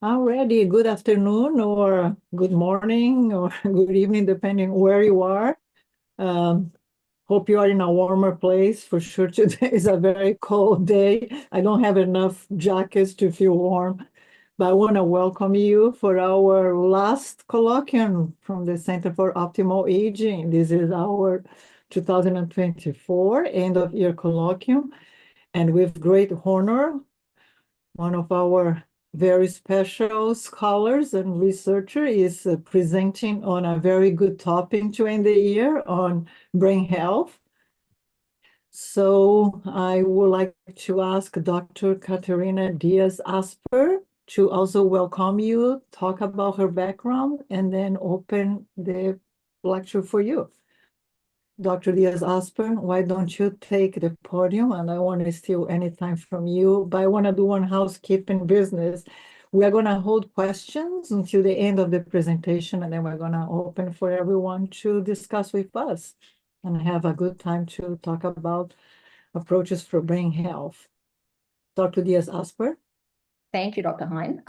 Already, good afternoon or good morning or good evening, depending where you are. Um, Hope you are in a warmer place. For sure, today is a very cold day. I don't have enough jackets to feel warm, but I want to welcome you for our last colloquium from the Center for Optimal Aging. This is our 2024 end of year colloquium, and with great honor, one of our very special scholars and researcher is presenting on a very good topic to end the year on brain health. So I would like to ask Dr. Katerina Diaz-Asper to also welcome you, talk about her background, and then open the lecture for you. Dr. Diaz-Asper, why don't you take the podium? And I want to steal any time from you, but I want to do one housekeeping business. We are going to hold questions until the end of the presentation, and then we're going to open for everyone to discuss with us and have a good time to talk about approaches for brain health. Dr. Diaz-Asper. Thank you, Dr. Hein.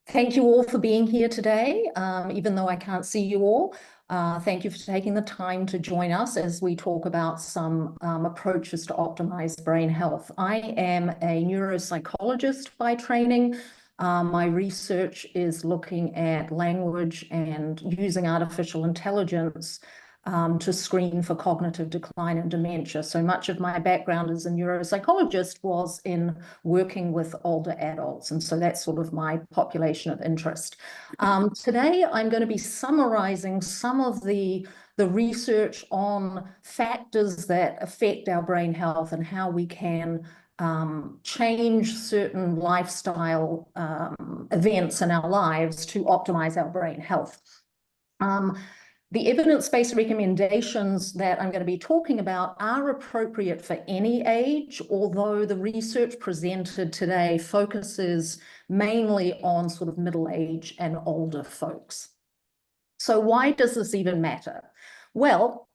Thank you all for being here today, even though I can't see you all. Thank you for taking the time to join us as we talk about some approaches to optimize brain health. I am a neuropsychologist by training. My research is looking at language and using artificial intelligence to screen for cognitive decline and dementia. So much of my background as a neuropsychologist was in working with older adults. And so that's sort of my population of interest. Today, I'm going to be summarizing some of the research on factors that affect our brain health and how we can change certain lifestyle events in our lives to optimize our brain health. The evidence-based recommendations that I'm going to be talking about are appropriate for any age, although the research presented today focuses mainly on sort of middle age and older folks. So why does this even matter? Well,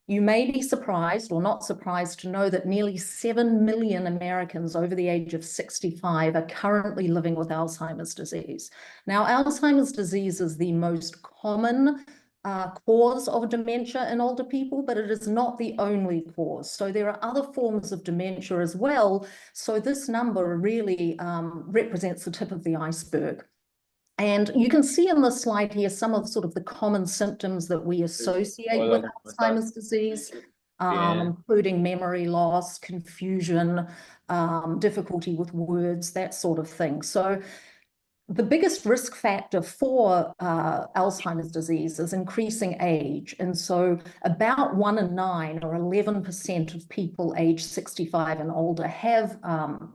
you may be surprised or not surprised to know that nearly 7 million Americans over the age of 65 are currently living with Alzheimer's disease. Now, Alzheimer's disease is the most common cause of dementia in older people, but it is not the only cause. So there are other forms of dementia as well. So this number really represents the tip of the iceberg. And you can see in this slide here some of sort of the common symptoms that we associate with Alzheimer's disease, including memory loss, confusion, difficulty with words, that sort of thing. So the biggest risk factor for Alzheimer's disease is increasing age. And so about 1 in 9 or 11% of people age 65 and older have,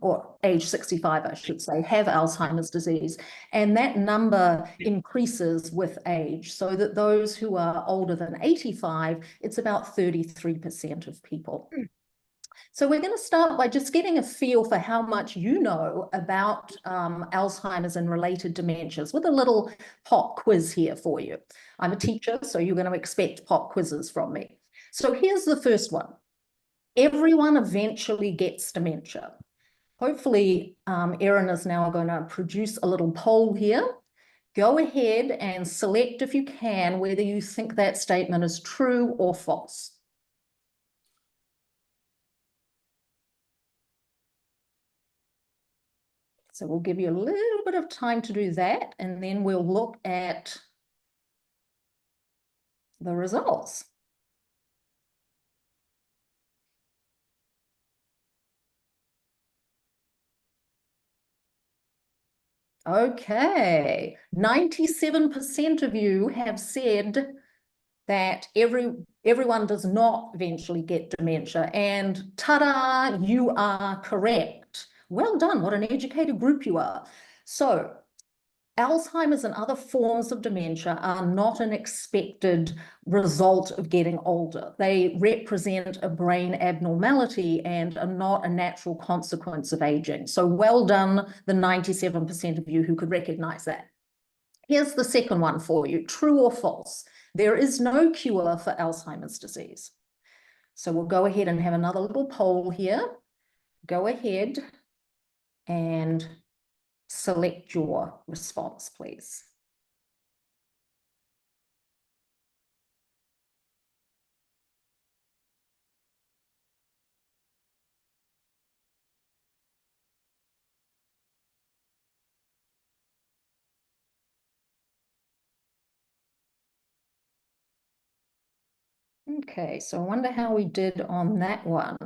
or age 65, I should say, have Alzheimer's disease. And that number increases with age, so that those who are older than 85, it's about 33% of people. So we're going to start by just getting a feel for how much you know about Alzheimer's and related dementias with a little pop quiz here for you. I'm a teacher, so you're going to expect pop quizzes from me. So here's the first one. Everyone eventually gets dementia. Hopefully, Erin is now going to produce a little poll here. Go ahead and select, if you can, whether you think that statement is true or false. So we'll give you a little bit of time to do that, and then we'll look at the results. Okay, 97% of you have said that everyone does not eventually get dementia, and ta-da, you are correct. Well done, what an educated group you are. So Alzheimer's and other forms of dementia are not an expected result of getting older. They represent a brain abnormality and are not a natural consequence of aging. So well done, the 97% of you who could recognize that. Here's the second one for you, true or false. There is no cure for Alzheimer's disease. So we'll go ahead and have another little poll here. Go ahead and select your response, please. Okay, so I wonder how we did on that one.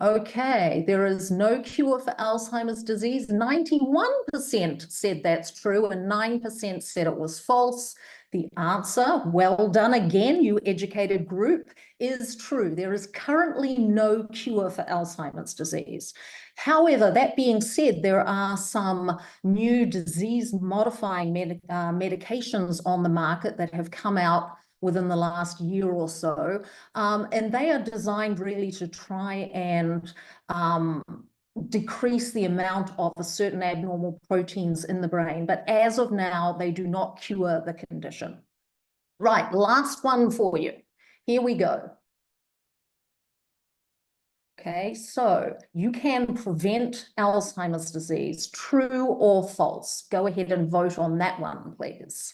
Okay, there is no cure for Alzheimer's disease. 91% said that's true and 9% said it was false. The answer, well done again, you educated group, is true. There is currently no cure for Alzheimer's disease. However, that being said, there are some new disease-modifying medications on the market that have come out within the last year or so. And they are designed really to try and decrease the amount of a certain abnormal proteins in the brain. But as of now, they do not cure the condition. Right, last one for you. Here we go. Okay, so you can prevent Alzheimer's disease, true or false? Go ahead and vote on that one, please.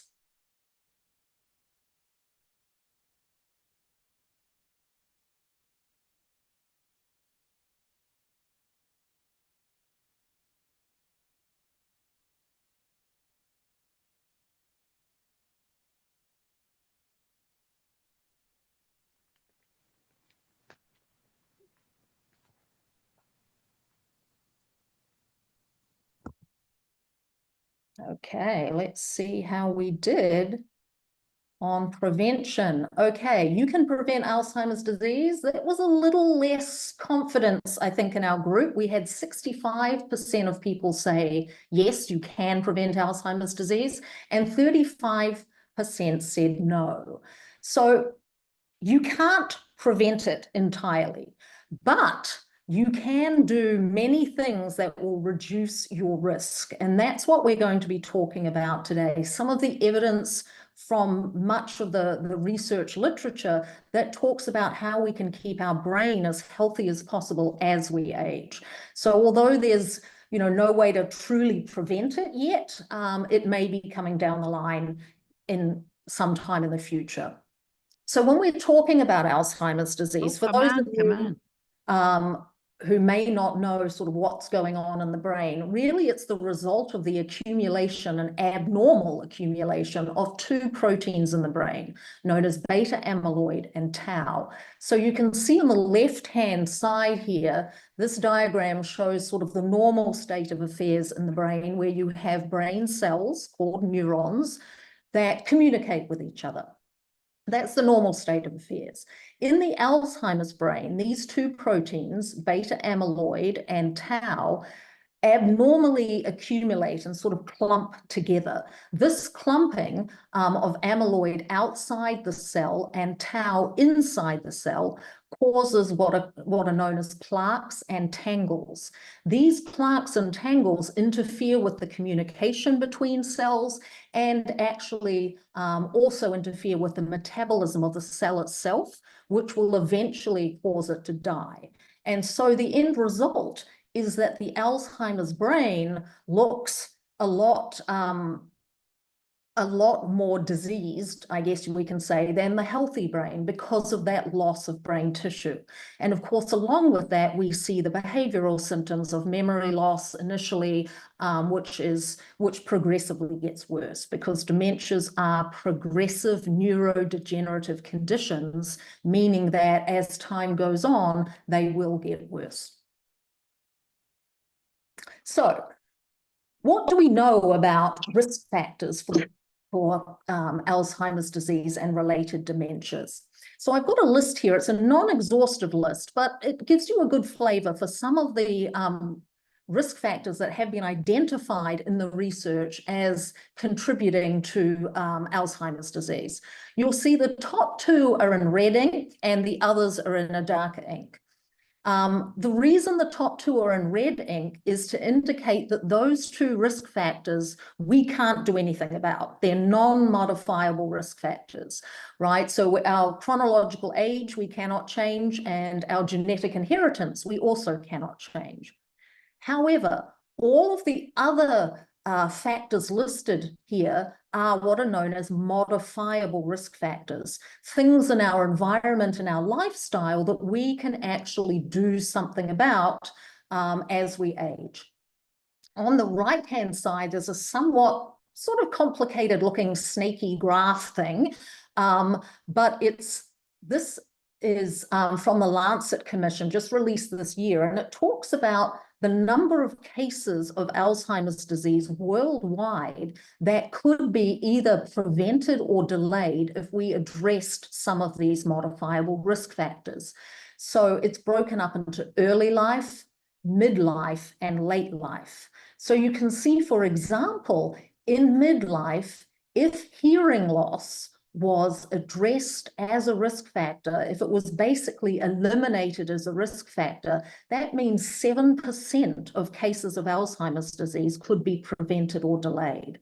Okay, let's see how we did on prevention. Okay, you can prevent Alzheimer's disease. That was a little less confidence, I think, in our group. We had 65% of people say, yes, you can prevent Alzheimer's disease, and 35% said no. So you can't prevent it entirely, but you can do many things that will reduce your risk. And that's what we're going to be talking about today. Some of the evidence from much of the research literature that talks about how we can keep our brain as healthy as possible as we age. So although there's no way to truly prevent it yet, it may be coming down the line in some time in the future. So when we're talking about Alzheimer's disease, for those of you who may not know sort of what's going on in the brain, really it's the result of the accumulation, an abnormal accumulation of two proteins in the brain, known as beta amyloid and tau. So you can see on the left-hand side here, this diagram shows sort of the normal state of affairs in the brain, where you have brain cells called neurons that communicate with each other. That's the normal state of affairs. In the Alzheimer's brain, these two proteins, beta amyloid and tau, abnormally accumulate and sort of clump together. This clumping of amyloid outside the cell and tau inside the cell causes what are known as plaques and tangles. These plaques and tangles interfere with the communication between cells and actually also interfere with the metabolism of the cell itself, which will eventually cause it to die. And so the end result is that the Alzheimer's brain looks a lot more diseased, I guess we can say, than the healthy brain because of that loss of brain tissue. And of course, along with that, we see the behavioral symptoms of memory loss initially, which progressively gets worse, because dementias are progressive neurodegenerative conditions, meaning that as time goes on, they will get worse. So what do we know about risk factors for Alzheimer's disease and related dementias? So I've got a list here. It's a non-exhaustive list, but it gives you a good flavor for some of the risk factors that have been identified in the research as contributing to Alzheimer's disease. You'll see the top two are in red ink and the others are in a darker ink. The reason the top two are in red ink is to indicate that those two risk factors we can't do anything about. They're non-modifiable risk factors, right? So our chronological age we cannot change, and our genetic inheritance we also cannot change. However, All of the other factors listed here are what are known as modifiable risk factors, things in our environment and our lifestyle that we can actually do something about as we age. On the right-hand side, there's a somewhat sort of complicated looking snaky graph thing, but this is from the Lancet Commission, just released this year, and it talks about the number of cases of Alzheimer's disease worldwide that could be either prevented or delayed if we addressed some of these modifiable risk factors. So it's broken up into early life, midlife, and late life. So you can see, for example, in midlife, if hearing loss was addressed as a risk factor, if it was basically eliminated as a risk factor, that means 7% of cases of Alzheimer's disease could be prevented or delayed.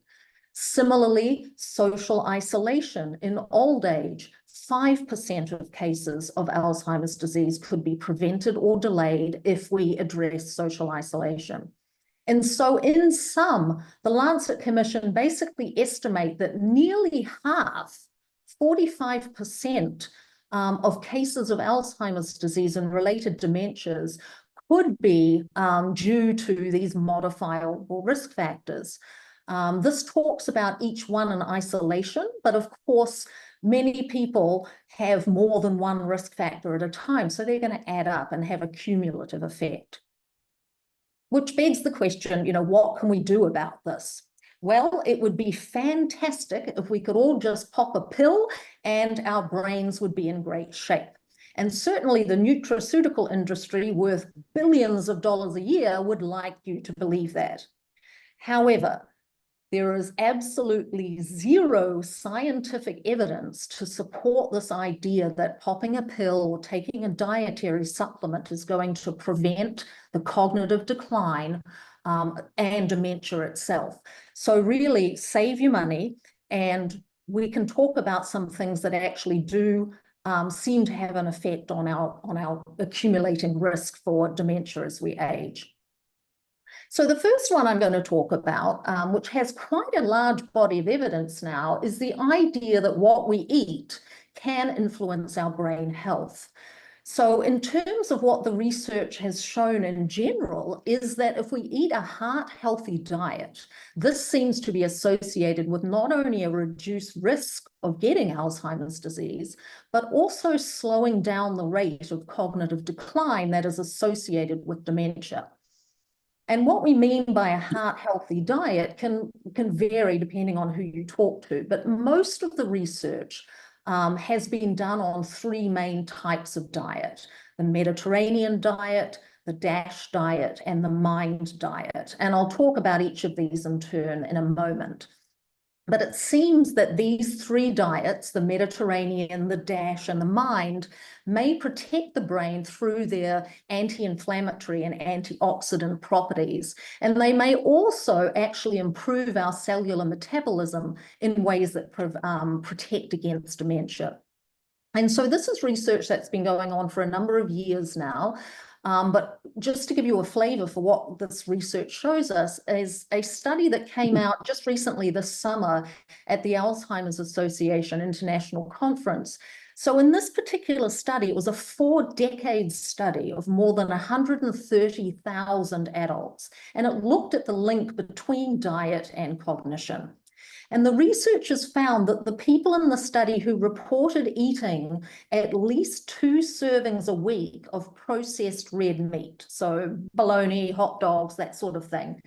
Similarly, social isolation in old age, 5% of cases of Alzheimer's disease could be prevented or delayed if we address social isolation. And so in sum, the Lancet Commission basically estimate that nearly half, 45% of cases of Alzheimer's disease and related dementias could be due to these modifiable risk factors. This talks about each one in isolation, but of course, many people have more than one risk factor at a time, so they're going to add up and have a cumulative effect. Which begs the question, what can we do about this? Well, it would be fantastic if we could all just pop a pill and our brains would be in great shape. And certainly the nutraceutical industry, worth billions of dollars a year, would like you to believe that. However, there is absolutely zero scientific evidence to support this idea that popping a pill or taking a dietary supplement is going to prevent the cognitive decline and dementia itself. So really save your money, and we can talk about some things that actually do seem to have an effect on our accumulating risk for dementia as we age. So the first one I'm going to talk about, which has quite a large body of evidence now, is the idea that what we eat can influence our brain health. So in terms of what the research has shown in general is that if we eat a heart-healthy diet, this seems to be associated with not only a reduced risk of getting Alzheimer's disease, but also slowing down the rate of cognitive decline that is associated with dementia. And what we mean by a heart-healthy diet can vary depending on who you talk to, but most of the research has been done on three main types of diet: the Mediterranean diet, the DASH diet, and the MIND diet. And I'll talk about each of these in turn in a moment. But it seems that these three diets, the Mediterranean, the DASH, and the MIND, may protect the brain through their anti-inflammatory and antioxidant properties. And they may also actually improve our cellular metabolism in ways that protect against dementia. And so this is research that's been going on for a number of years now. But just to give you a flavor for what this research shows us is a study that came out just recently this summer at the Alzheimer's Association International Conference. So in this particular study, it was a 4-decade study of more than 130,000 adults, and it looked at the link between diet and cognition. And the researchers found that the people in the study who reported eating at least 2 servings a week of processed red meat, so bologna, hot dogs, that sort of thing,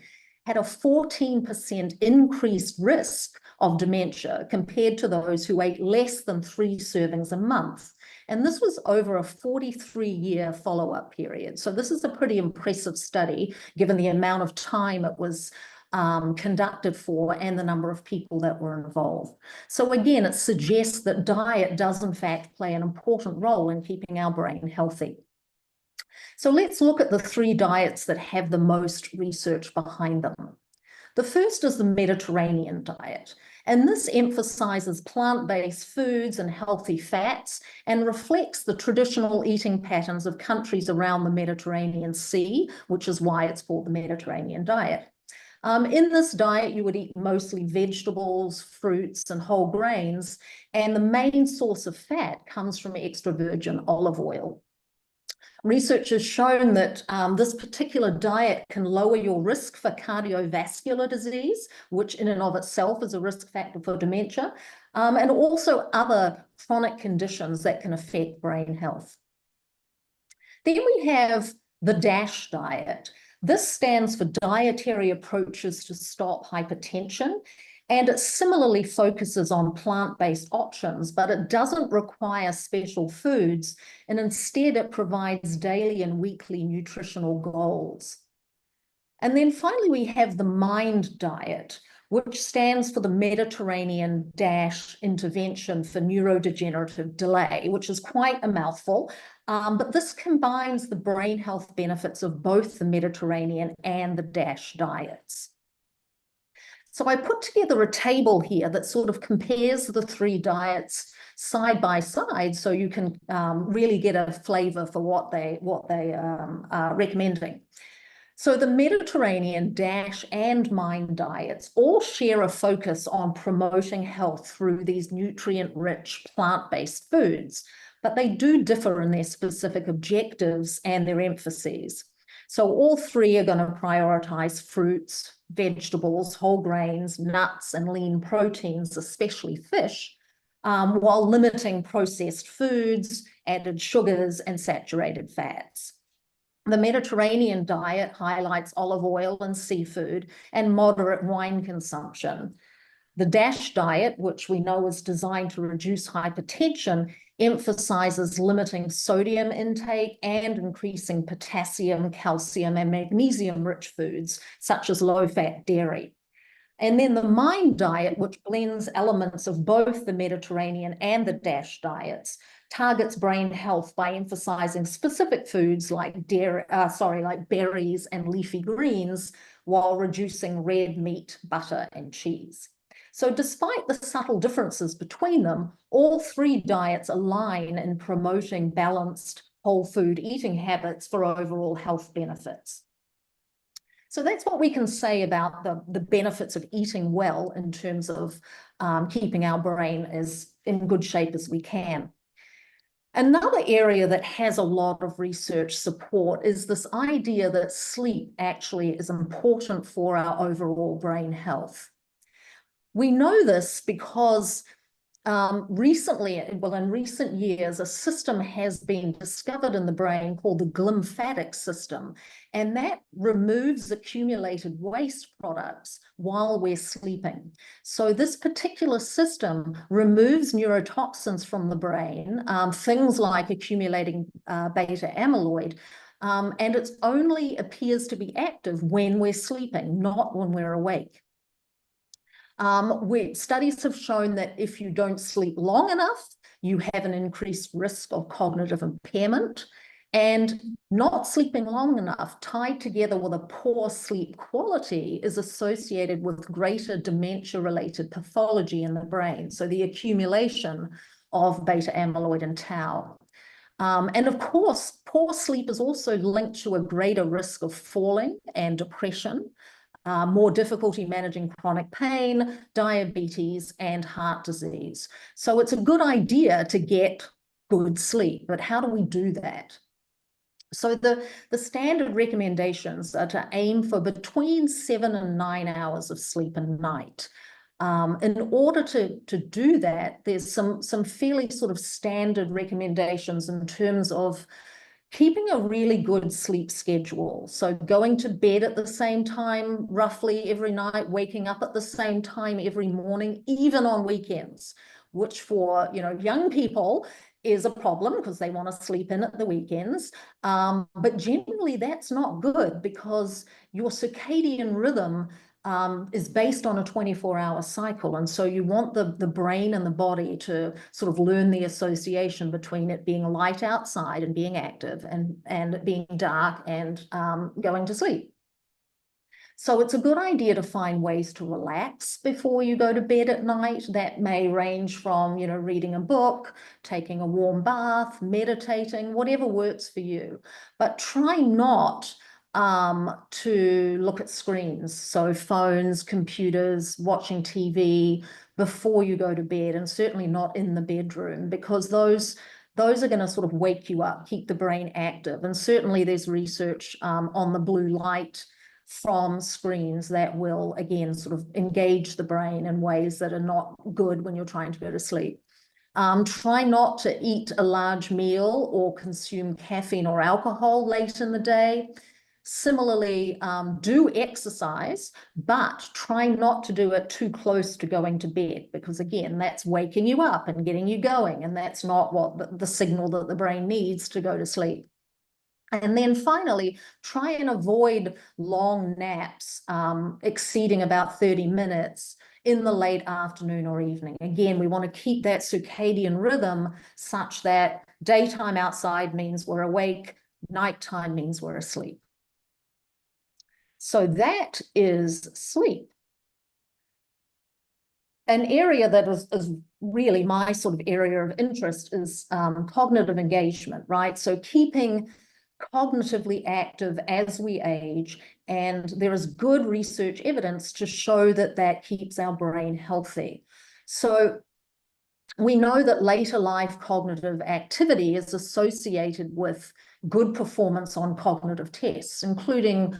had a 14% increased risk of dementia compared to those who ate less than 3 servings a month. And this was over a 43-year follow-up period. So this is a pretty impressive study, given the amount of time it was conducted for and the number of people that were involved. So again, it suggests that diet does in fact play an important role in keeping our brain healthy. So let's look at the 3 diets that have the most research behind them. The first is the Mediterranean diet. And this emphasizes plant-based foods and healthy fats and reflects the traditional eating patterns of countries around the Mediterranean Sea, which is why it's called the Mediterranean diet. In this diet, you would eat mostly vegetables, fruits, and whole grains, and the main source of fat comes from extra virgin olive oil. Research has shown that this particular diet can lower your risk for cardiovascular disease, which in and of itself is a risk factor for dementia, and also other chronic conditions that can affect brain health. Then we have the DASH diet. This stands for Dietary Approaches to Stop Hypertension, and it similarly focuses on plant-based options, but it doesn't require special foods, and instead it provides daily and weekly nutritional goals. And then finally, we have the MIND diet, which stands for the Mediterranean Dash Intervention for Neurodegenerative Delay, which is quite a mouthful, but this combines the brain health benefits of both the Mediterranean and the Dash diets. So I put together a table here that sort of compares the three diets side by side, so you can really get a flavor for what they are recommending. So the Mediterranean Dash and MIND diets all share a focus on promoting health through these nutrient-rich plant-based foods, but they do differ in their specific objectives and their emphases. So all three are going to prioritize fruits, vegetables, whole grains, nuts, and lean proteins, especially fish, while limiting processed foods, added sugars, and saturated fats. The Mediterranean diet highlights olive oil and seafood and moderate wine consumption. The DASH diet, which we know is designed to reduce hypertension, emphasizes limiting sodium intake and increasing potassium, calcium, and magnesium-rich foods, such as low-fat dairy. And then the MIND diet, which blends elements of both the Mediterranean and the DASH diets, targets brain health by emphasizing specific foods like berries and leafy greens, while reducing red meat, butter, and cheese. So despite the subtle differences between them, all three diets align in promoting balanced whole food eating habits for overall health benefits. So that's what we can say about the benefits of eating well in terms of keeping our brain as in good shape as we can. Another area that has a lot of research support is this idea that sleep actually is important for our overall brain health. We know this because in recent years, a system has been discovered in the brain called the glymphatic system, and that removes accumulated waste products while we're sleeping. So this particular system removes neurotoxins from the brain, things like accumulating beta amyloid, and it only appears to be active when we're sleeping, not when we're awake. Studies have shown that if you don't sleep long enough, you have an increased risk of cognitive impairment, and not sleeping long enough, tied together with a poor sleep quality, is associated with greater dementia-related pathology in the brain, so the accumulation of beta amyloid and tau. And of course, poor sleep is also linked to a greater risk of falling and depression, more difficulty managing chronic pain, diabetes, and heart disease. So it's a good idea to get good sleep, but how do we do that? So the standard recommendations are to aim for between 7 and 9 hours of sleep a night. In order to do that, there's some fairly sort of standard recommendations in terms of keeping a really good sleep schedule. So going to bed at the same time roughly every night, waking up at the same time every morning, even on weekends, which for young people is a problem because they want to sleep in at the weekends. But generally that's not good because your circadian rhythm is based on a 24-hour cycle. And so you want the brain and the body to sort of learn the association between it being light outside and being active and it being dark and going to sleep. So it's a good idea to find ways to relax before you go to bed at night. That may range from, reading a book, taking a warm bath, meditating, whatever works for you. But try not to look at screens, so phones, computers, watching TV before you go to bed, and certainly not in the bedroom, because those are going to sort of wake you up, keep the brain active. And certainly there's research on the blue light from screens that will, again, sort of engage the brain in ways that are not good when you're trying to go to sleep. Try not to eat a large meal or consume caffeine or alcohol late in the day. Similarly, do exercise, but try not to do it too close to going to bed, because again, that's waking you up and getting you going, and that's not what the signal that the brain needs to go to sleep. And then finally, try and avoid long naps exceeding about 30 minutes in the late afternoon or evening. Again, we want to keep that circadian rhythm such that daytime outside means we're awake, nighttime means we're asleep. So that is sleep. An area that is really my sort of area of interest is cognitive engagement, right? So keeping cognitively active as we age, and there is good research evidence to show that that keeps our brain healthy. So we know that later life cognitive activity is associated with good performance on cognitive tests, including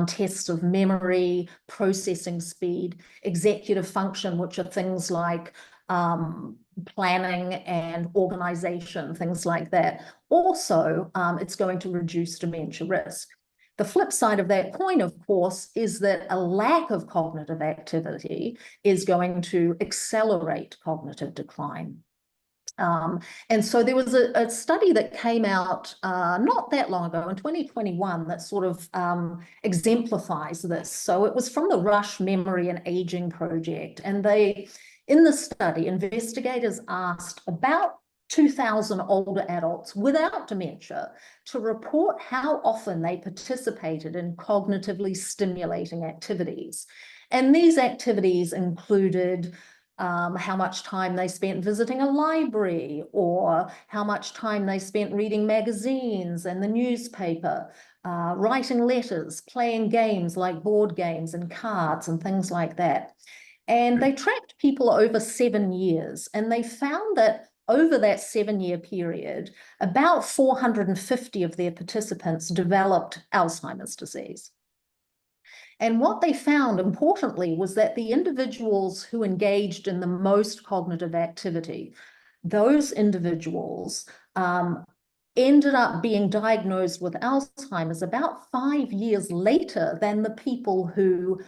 tests of memory, processing speed, executive function, which are things like planning and organization, things like that. Also, it's going to reduce dementia risk. The flip side of that coin, of course, is that a lack of cognitive activity is going to accelerate cognitive decline. And so there was a study that came out not that long ago, in 2021, that sort of exemplifies this. So it was from the Rush Memory and Aging Project. And in the study, investigators asked about 2,000 older adults without dementia to report how often they participated in cognitively stimulating activities. And these activities included how much time they spent visiting a library, or how much time they spent reading magazines and the newspaper, writing letters, playing games like board games and cards and things like that. And they tracked people over 7 years, and they found that over that 7-year period, about 450 of their participants developed Alzheimer's disease. And what they found, importantly, was that the individuals who engaged in the most cognitive activity, those individuals ended up being diagnosed with Alzheimer's about 5 years later than the people who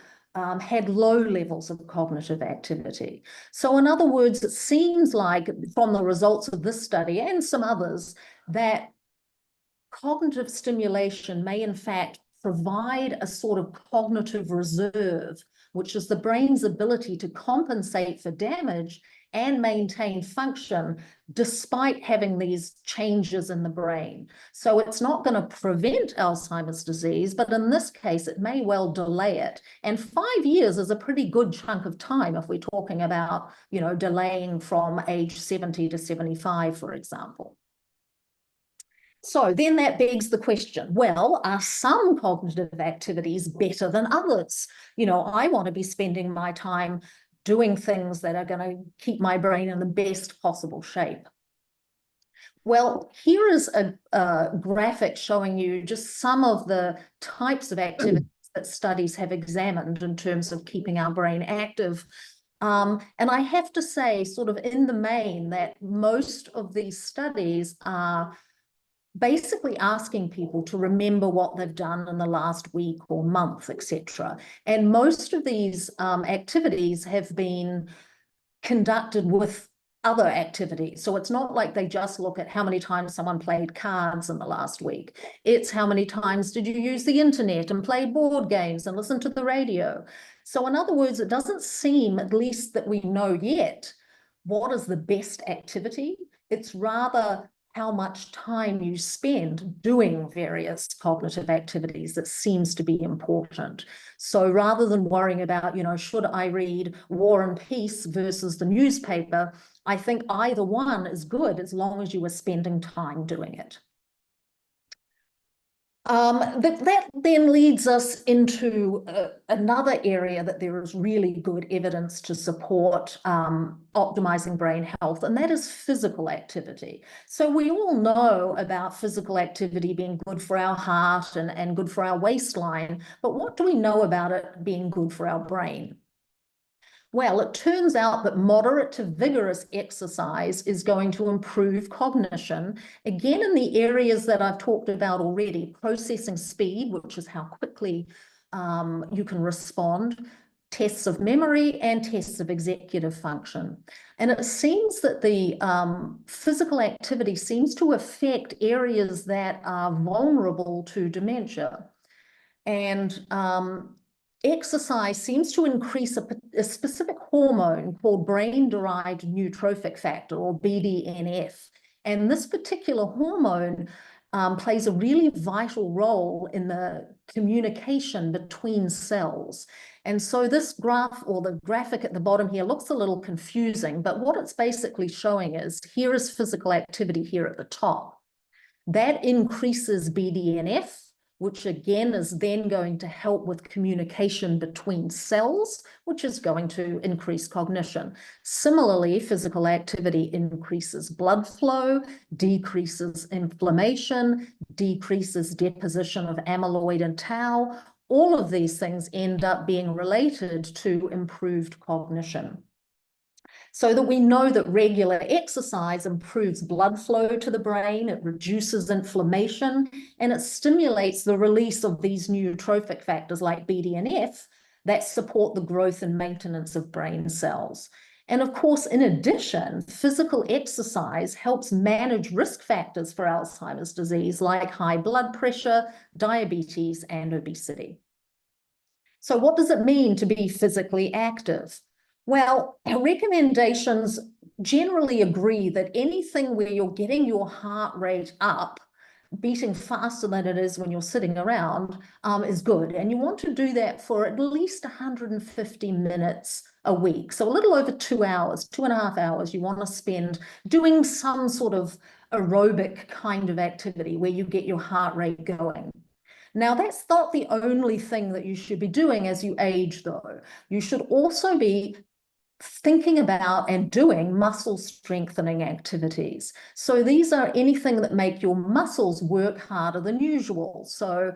had low levels of cognitive activity. So in other words, it seems like from the results of this study and some others that cognitive stimulation may in fact provide a sort of cognitive reserve, which is the brain's ability to compensate for damage and maintain function despite having these changes in the brain. So it's not going to prevent Alzheimer's disease, but in this case, it may well delay it. And 5 years is a pretty good chunk of time if we're talking about, delaying from age 70 to 75, for example. So then that begs the question, well, are some cognitive activities better than others? I want to be spending my time doing things that are going to keep my brain in the best possible shape. Well, here is a graphic showing you just some of the types of activities that studies have examined in terms of keeping our brain active. And I have to say, sort of in the main, that most of these studies are basically asking people to remember what they've done in the last week or month, etc. And most of these activities have been conducted with other activities. So it's not like they just look at how many times someone played cards in the last week. It's how many times did you use the internet and play board games and listen to the radio. So in other words, it doesn't seem, at least that we know yet, what is the best activity. It's rather how much time you spend doing various cognitive activities that seems to be important. So rather than worrying about, should I read War and Peace versus the newspaper, I think either one is good as long as you are spending time doing it. That then leads us into another area that there is really good evidence to support optimizing brain health, and that is physical activity. So we all know about physical activity being good for our heart and good for our waistline, but what do we know about it being good for our brain? Well, it turns out that moderate to vigorous exercise is going to improve cognition, again, in the areas that I've talked about already: processing speed, which is how quickly you can respond, tests of memory, and tests of executive function. And it seems that the physical activity seems to affect areas that are vulnerable to dementia. And exercise seems to increase a specific hormone called brain-derived neurotrophic factor, or BDNF. And this particular hormone plays a really vital role in the communication between cells. And so this graph, or the graphic at the bottom here, looks a little confusing, but what it's basically showing is, here is physical activity here at the top. That increases BDNF, which again is then going to help with communication between cells, which is going to increase cognition. Similarly, physical activity increases blood flow, decreases inflammation, decreases deposition of amyloid and tau. All of these things end up being related to improved cognition. So that we know that regular exercise improves blood flow to the brain, it reduces inflammation, and it stimulates the release of these neurotrophic factors like BDNF that support the growth and maintenance of brain cells. And of course, in addition, physical exercise helps manage risk factors for Alzheimer's disease, like high blood pressure, diabetes, and obesity. So what does it mean to be physically active? Well, recommendations generally agree that anything where you're getting your heart rate up, beating faster than it is when you're sitting around, is good. And you want to do that for at least 150 minutes a week. So a little over 2 hours, 2.5 hours, you want to spend doing some sort of aerobic kind of activity where you get your heart rate going. Now, that's not the only thing that you should be doing as you age, though. You should also be thinking about and doing muscle strengthening activities. So these are anything that make your muscles work harder than usual. So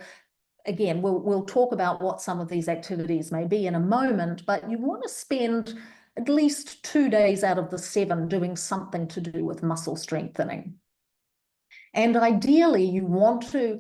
again, we'll talk about what some of these activities may be in a moment, but you want to spend at least 2 days out of the 7 doing something to do with muscle strengthening. And ideally, you want to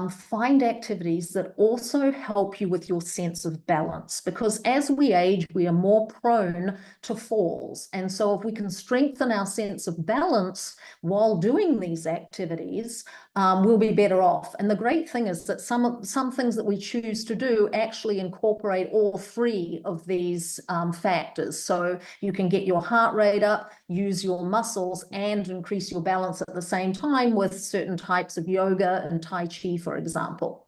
find activities that also help you with your sense of balance, because as we age, we are more prone to falls. And so if we can strengthen our sense of balance while doing these activities, we'll be better off. And the great thing is that some things that we choose to do actually incorporate all 3 of these factors. So you can get your heart rate up, use your muscles, and increase your balance at the same time with certain types of yoga and Tai Chi, for example.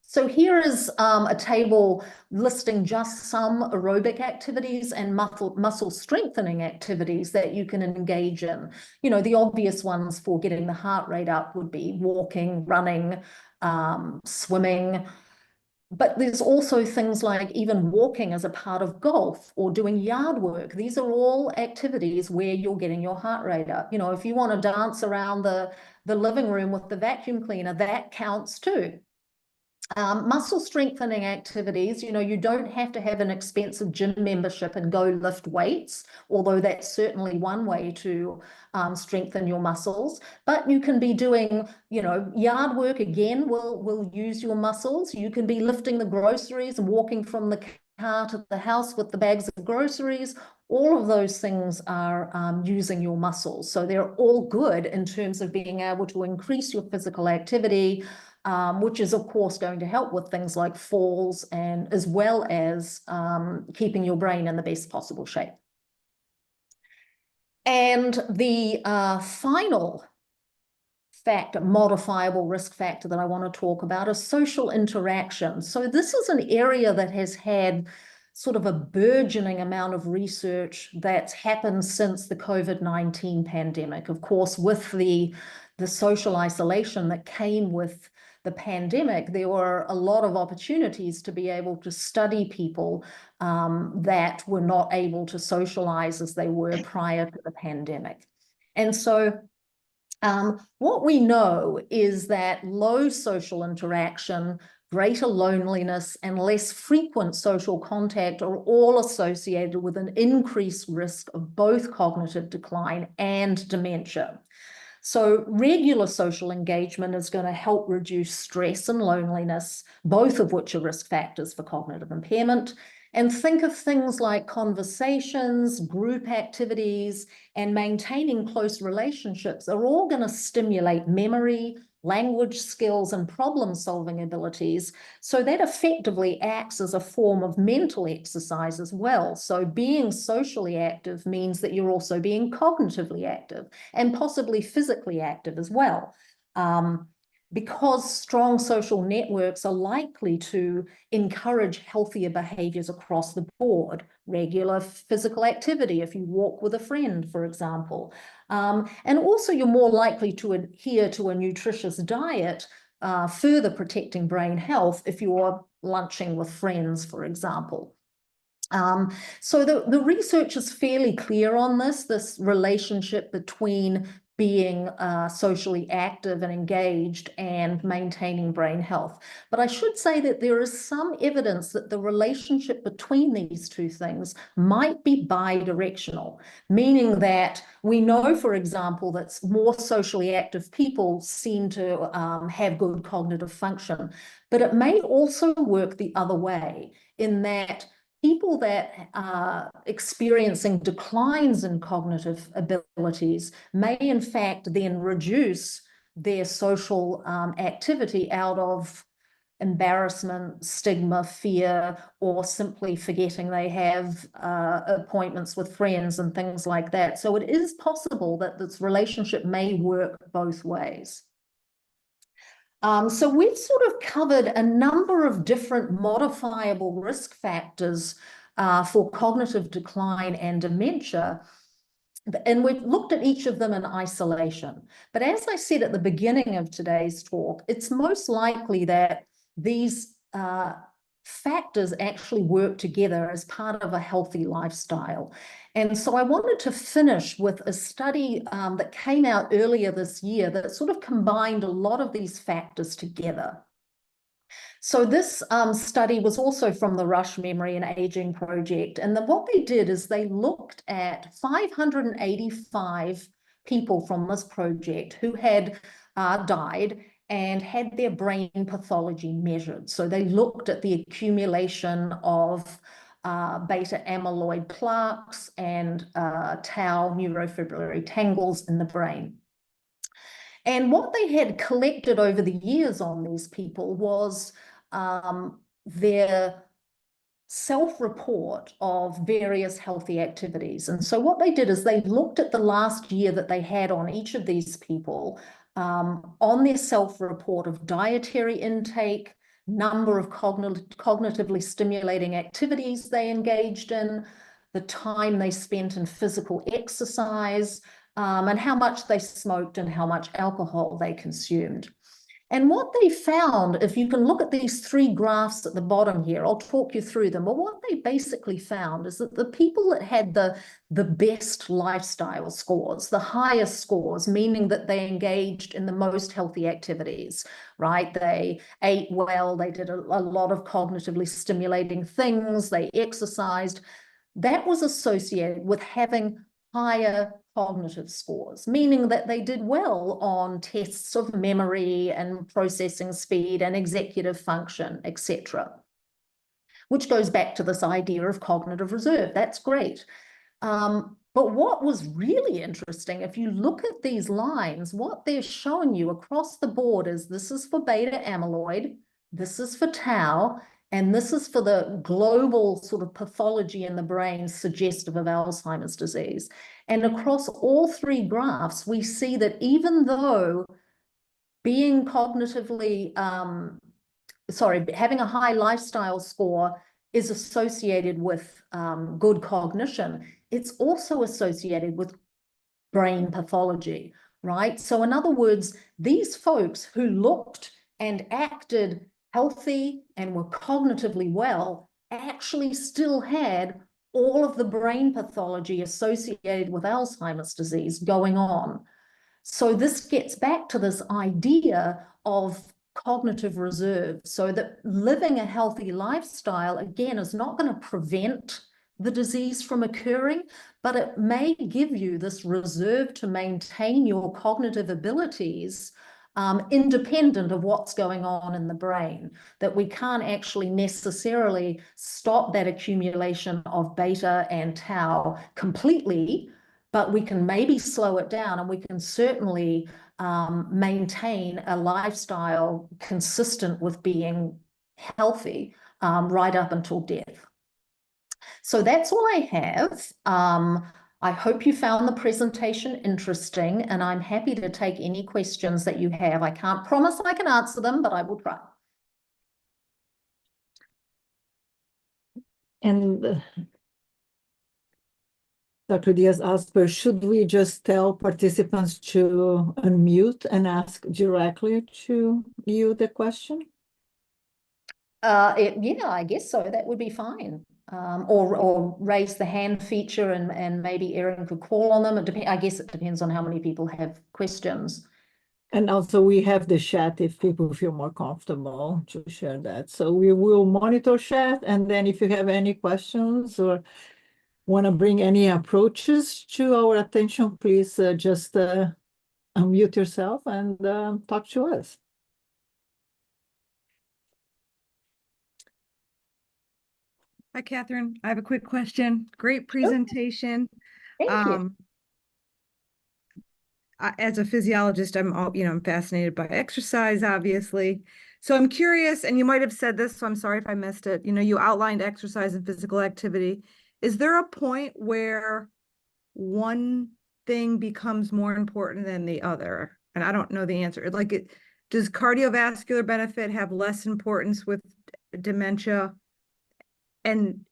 So here is a table listing just some aerobic activities and muscle strengthening activities that you can engage in. The obvious ones for getting the heart rate up would be walking, running, swimming. But there's also things like even walking as a part of golf or doing yard work. These are all activities where you're getting your heart rate up. If you want to dance around the living room with the vacuum cleaner, that counts too. Muscle strengthening activities, you don't have to have an expensive gym membership and go lift weights, although that's certainly one way to strengthen your muscles. But you can be doing, yard work again will use your muscles. You can be lifting the groceries and walking from the car to the house with the bags of groceries. All of those things are using your muscles. So they're all good in terms of being able to increase your physical activity, which is, of course, going to help with things like falls, and as well as keeping your brain in the best possible shape. And the final factor, modifiable risk factor that I want to talk about is social interaction. So this is an area that has had sort of a burgeoning amount of research that's happened since the COVID-19 pandemic. Of course, with the social isolation that came with the pandemic, there were a lot of opportunities to be able to study people that were not able to socialize as they were prior to the pandemic. And so what we know is that low social interaction, greater loneliness, and less frequent social contact are all associated with an increased risk of both cognitive decline and dementia. So regular social engagement is going to help reduce stress and loneliness, both of which are risk factors for cognitive impairment. And think of things like conversations, group activities, and maintaining close relationships are all going to stimulate memory, language skills, and problem-solving abilities. So that effectively acts as a form of mental exercise as well. So being socially active means that you're also being cognitively active and possibly physically active as well. Because strong social networks are likely to encourage healthier behaviors across the board, regular physical activity, if you walk with a friend, for example. And also you're more likely to adhere to a nutritious diet, further protecting brain health if you're lunching with friends, for example. So the research is fairly clear on this relationship between being socially active and engaged and maintaining brain health. But I should say that there is some evidence that the relationship between these two things might be bidirectional, meaning that we know, for example, that more socially active people seem to have good cognitive function, but it may also work the other way in that people that are experiencing declines in cognitive abilities may in fact then reduce their social activity out of embarrassment, stigma, fear, or simply forgetting they have appointments with friends and things like that. So it is possible that this relationship may work both ways. So we've sort of covered a number of different modifiable risk factors for cognitive decline and dementia, and we've looked at each of them in isolation. But as I said at the beginning of today's talk, it's most likely that these factors actually work together as part of a healthy lifestyle. And so I wanted to finish with a study that came out earlier this year that sort of combined a lot of these factors together. So this study was also from the Rush Memory and Aging Project. And what they did is they looked at 585 people from this project who had died and had their brain pathology measured. So they looked at the accumulation of beta amyloid plaques and tau neurofibrillary tangles in the brain. And what they had collected over the years on these people was their self-report of various healthy activities. And so what they did is they looked at the last year that they had on each of these people on their self-report of dietary intake, number of cognitively stimulating activities they engaged in, the time they spent in physical exercise, and how much they smoked and how much alcohol they consumed. And what they found, if you can look at these three graphs at the bottom here, I'll talk you through them, but what they basically found is that the people that had the best lifestyle scores, the highest scores, meaning that they engaged in the most healthy activities, right? They ate well, they did a lot of cognitively stimulating things, they exercised. That was associated with having higher cognitive scores, meaning that they did well on tests of memory and processing speed and executive function, etc. Which goes back to this idea of cognitive reserve. That's great. But what was really interesting, if you look at these lines, what they're showing you across the board is this is for beta amyloid, this is for tau, and this is for the global sort of pathology in the brain suggestive of Alzheimer's disease. And across all three graphs, we see that even though being cognitively, having a high lifestyle score is associated with good cognition. It's also associated with brain pathology, right? So in other words, these folks who looked and acted healthy and were cognitively well actually still had all of the brain pathology associated with Alzheimer's disease going on. So this gets back to this idea of cognitive reserve, so that living a healthy lifestyle, again, is not going to prevent the disease from occurring, but it may give you this reserve to maintain your cognitive abilities independent of what's going on in the brain, that we can't actually necessarily stop that accumulation of beta and tau completely, but we can maybe slow it down, and we can certainly maintain a lifestyle consistent with being healthy right up until death. So that's all I have. I hope you found the presentation interesting, and I'm happy to take any questions that you have. I can't promise I can answer them, but I will try. And Dr. Diaz-Asper, should we just tell participants to unmute and ask directly to you the question? Yeah, I guess so. That would be fine. Or raise the hand feature, and maybe Erin could call on them. I guess it depends on how many people have questions. And also we have the chat if people feel more comfortable to share that. So we will monitor chat, and then if you have any questions or want to bring any approaches to our attention, please just unmute yourself and talk to us. Hi, Catherine. I have a quick question. Great presentation. Thank you. As a physiologist, I'm fascinated by exercise, obviously. So I'm curious, and you might have said this, so I'm sorry if I missed it. You outlined exercise and physical activity. Is there a point where one thing becomes more important than the other? And I don't know the answer. Does cardiovascular benefit have less importance with dementia? And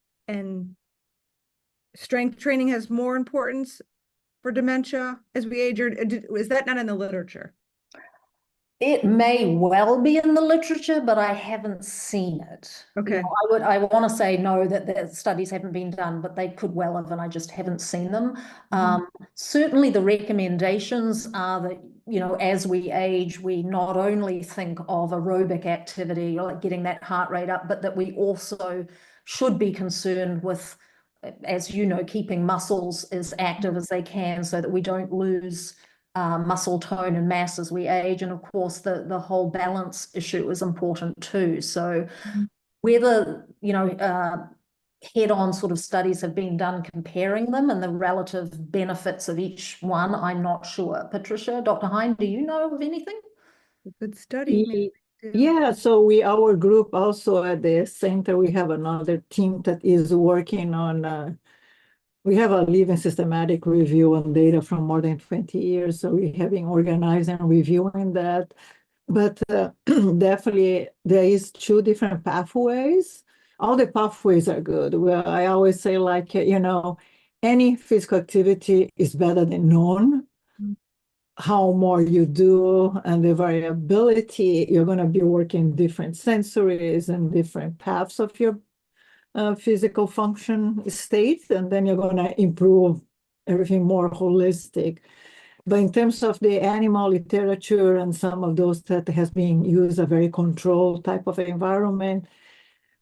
strength training has more importance for dementia as we age, or is that not in the literature? It may well be in the literature, but I haven't seen it. Okay. I want to say no, that the studies haven't been done, but they could well have, and I just haven't seen them. Certainly the recommendations are that, as we age, we not only think of aerobic activity, or like getting that heart rate up, but that we also should be concerned with, as you know, keeping muscles as active as they can, so that we don't lose muscle tone and mass as we age. And of course, the whole balance issue is important too. So whether, head-on sort of studies have been done comparing them and the relative benefits of each one, I'm not sure. Patricia, Dr. Hein, do you know of anything? Good study. Yeah, so our group also at the center, we have another team that is working on we have a living systematic review on data from more than 20 years, so we have been organizing and reviewing that. But definitely there is two different pathways. All the pathways are good. Well, I always say, like, any physical activity is better than none. How more you do and the variability, you're going to be working different sensories and different paths of your physical function state, and then you're going to improve everything more holistic. But in terms of the animal literature and some of those that has been used a very controlled type of environment,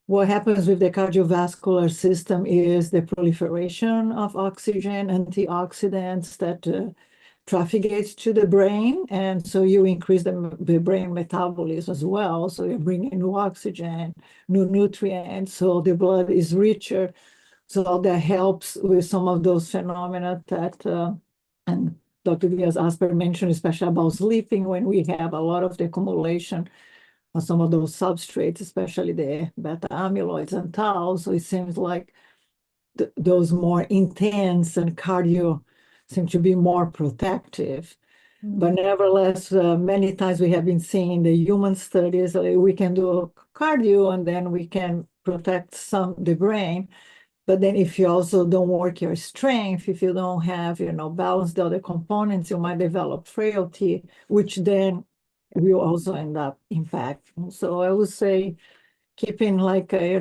what happens with the cardiovascular system is the proliferation of oxygen, antioxidants that trafficates to the brain, and so you increase the brain metabolism as well. So you're bringing new oxygen, new nutrients, so the blood is richer. So that helps with some of those phenomena that, and Dr. Diaz-Asper mentioned, especially about sleeping, when we have a lot of the accumulation of some of those substrates, especially the beta amyloids and tau. So it seems like those more intense and cardio seem to be more protective. But nevertheless, many times we have been seeing the human studies, we can do cardio and then we can protect the brain. But then if you also don't work your strength, if you don't have, balance the other components, you might develop frailty, which then will also end up impacting. So I would say keeping like a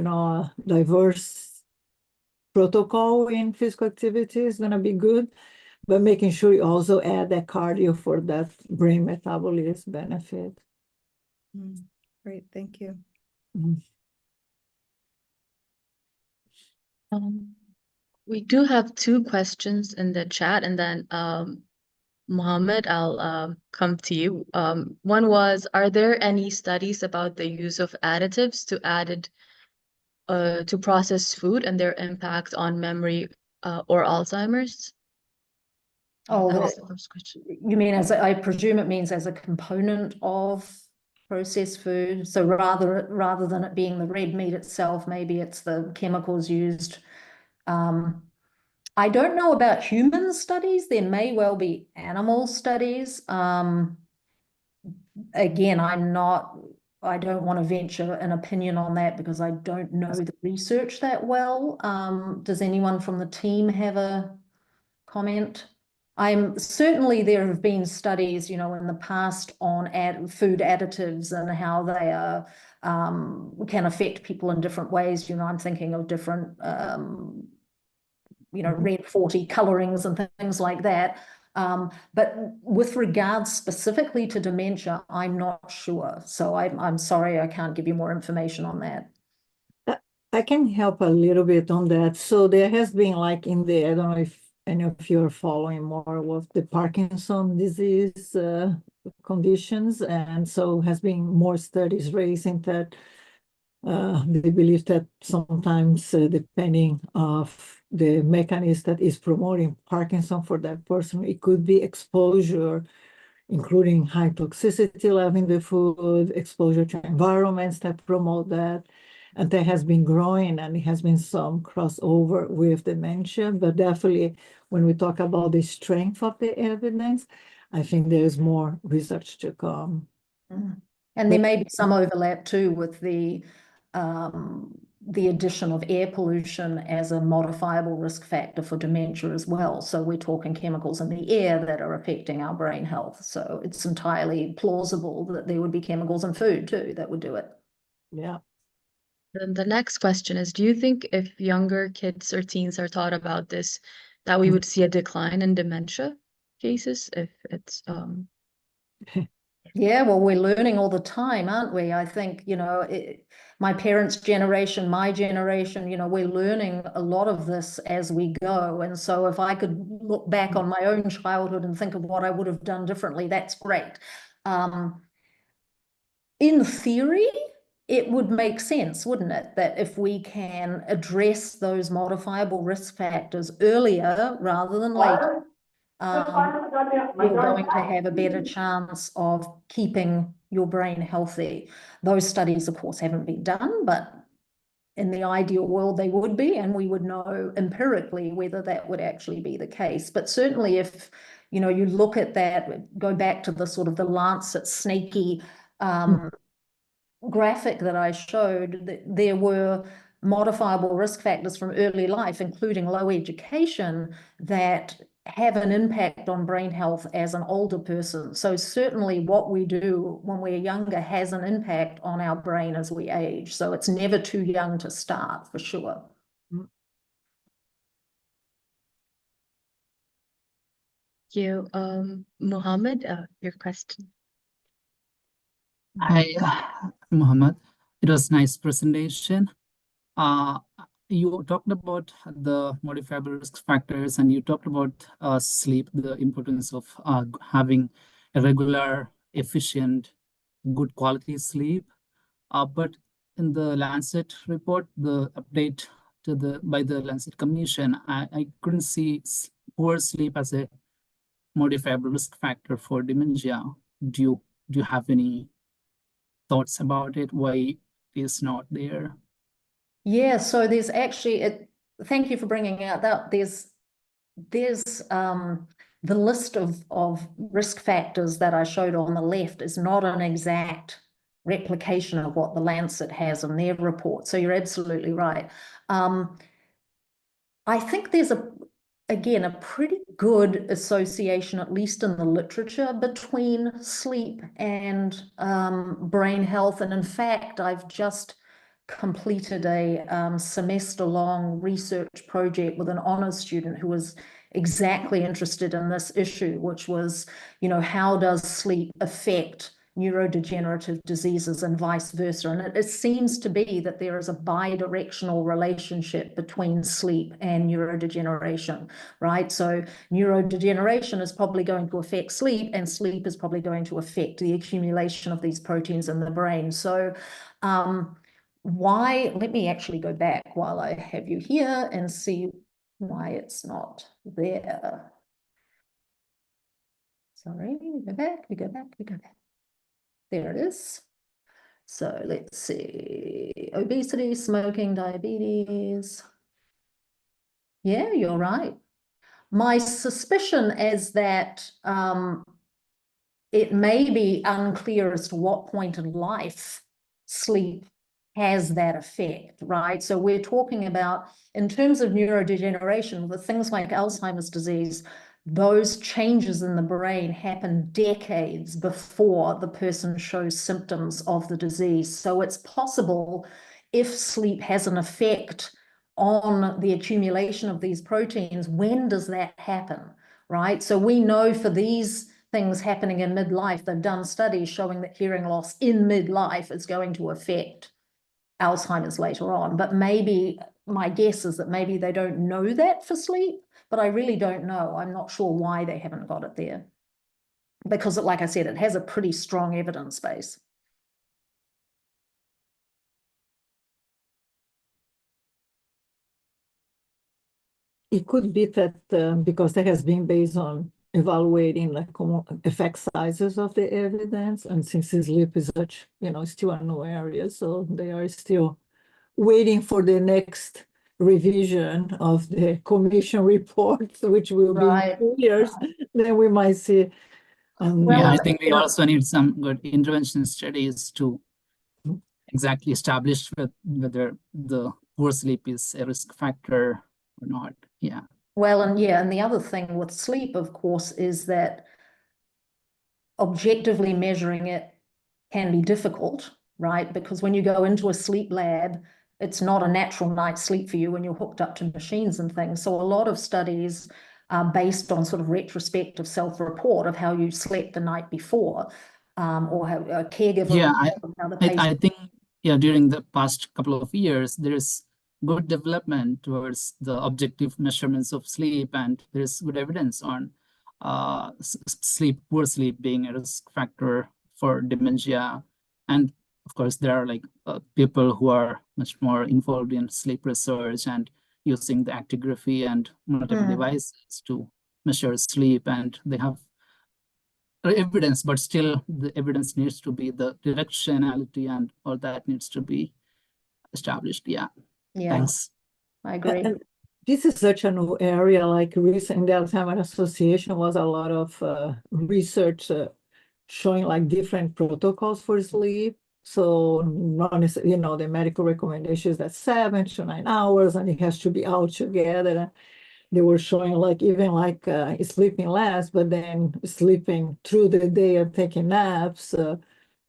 diverse protocol in physical activity is going to be good, but making sure you also add that cardio for that brain metabolism benefit. Great, thank you. Mhm. We do have two questions in the chat, and then Mohammed, I'll come to you. One was, are there any studies about the use of additives to processed food and their impact on memory or Alzheimer's? Oh, That was the first question. you mean I presume it means as a component of processed food? So rather than it being the red meat itself, maybe it's the chemicals used. I don't know about human studies. There may well be animal studies. Again, I don't want to venture an opinion on that because I don't know the research that well. Does anyone from the team have a comment? Certainly there have been studies, in the past on food additives and how they can affect people in different ways. I'm thinking of different, red 40 colorings and things like that. But with regards specifically to dementia, I'm not sure. So I'm sorry, I can't give you more information on that. I can help a little bit on that. So there has been I don't know if any of you are following more with the Parkinson disease conditions. And so has been more studies raising that they believe that sometimes depending of the mechanism that is promoting Parkinson for that person, it could be exposure, including high toxicity level in the food, exposure to environments that promote that. And that has been growing, and it has been some crossover with dementia. But definitely, when we talk about the strength of the evidence, I think there's more research to come. And there may be some overlap too with the addition of air pollution as a modifiable risk factor for dementia as well. So we're talking chemicals in the air that are affecting our brain health. So it's entirely plausible that there would be chemicals in food too that would do it. Yeah. Then the next question is, do you think if younger kids or teens are taught about this, that we would see a decline in dementia cases if it's Yeah, well, we're learning all the time, aren't we? I think, my parents' generation, my generation, we're learning a lot of this as we go. And so if I could look back on my own childhood and think of what I would have done differently, that's great. In theory, it would make sense, wouldn't it? That if we can address those modifiable risk factors earlier rather than later, you're going to have a better chance of keeping your brain healthy. Those studies, of course, haven't been done, but in the ideal world, they would be, and we would know empirically whether that would actually be the case. But certainly if, you look at that, go back to the sort of the Lancet snaky graphic that I showed, that there were modifiable risk factors from early life, including low education, that have an impact on brain health as an older person. So certainly what we do when we're younger has an impact on our brain as we age. So it's never too young to start, for sure. Thank you. Mohammed, your question. Hi, Muhammad. It was nice presentation. You talked about the modifiable risk factors, and you talked about sleep, the importance of having a regular, efficient, good quality sleep. But in the Lancet report, the update by the Lancet Commission, I couldn't see poor sleep as a modifiable risk factor for dementia. Do you have any thoughts about it? Why it is not there? Yeah, so there's actually thank you for bringing out that there's the list of risk factors that I showed on the left is not an exact replication of what the Lancet has in their report. So you're absolutely right. I think there's again, a pretty good association, at least in the literature, between sleep and brain health. And in fact, I've just completed a semester-long research project with an honors student who was exactly interested in this issue, which was, you know, how does sleep affect neurodegenerative diseases and vice versa. And it seems to be that there is a bi-directional relationship between sleep and neurodegeneration, right? So neurodegeneration is probably going to affect sleep, and sleep is probably going to affect the accumulation of these proteins in the brain. So let me actually go back while I have you here and see why it's not there. Sorry, we go back. There it is. So let's see, obesity, smoking, diabetes. Yeah, you're right. My suspicion is that it may be unclear as to what point in life sleep has that effect, right? So we're talking about, in terms of neurodegeneration, with things like Alzheimer's disease, those changes in the brain happen decades before the person shows symptoms of the disease. So it's possible, if sleep has an effect on the accumulation of these proteins, when does that happen, right? So we know for these things happening in midlife, they've done studies showing that hearing loss in midlife is going to affect Alzheimer's later on. But maybe, my guess is that maybe they don't know that for sleep, but I really don't know. I'm not sure why they haven't got it there. Because, like I said, it has a pretty strong evidence base. It could be that because that has been based on evaluating like effect sizes of the evidence, and since sleep is such, you know, still a new area, so they are still waiting for the next revision of the commission report, which will be in 2 years. Then we might see. Yeah, I think we also need some good intervention studies to exactly establish whether the poor sleep is a risk factor or not. Yeah. Well, and the other thing with sleep, of course, is that objectively measuring it can be difficult, right? Because when you go into a sleep lab, it's not a natural night's sleep for you when you're hooked up to machines and things. So a lot of studies are based on sort of retrospective self-report of how you slept the night before, or how a caregiver. Yeah, how the patient. I think, yeah, during the past couple of years, there is good development towards the objective measurements of sleep, and there is good evidence on poor sleep being a risk factor for dementia. And of course, there are like people who are much more involved in sleep research and using the actigraphy and multiple devices to measure sleep, and they have evidence, but still the evidence needs to be the directionality, and all that needs to be established. Yeah. Thanks. I agree. And this is such a new area. Like recently, the Alzheimer's Association was a lot of research showing like different protocols for sleep. So not necessarily, you know, the medical recommendation is that 7 to 9 hours, and it has to be all together. They were showing like even like sleeping less, but then sleeping through the day and taking naps,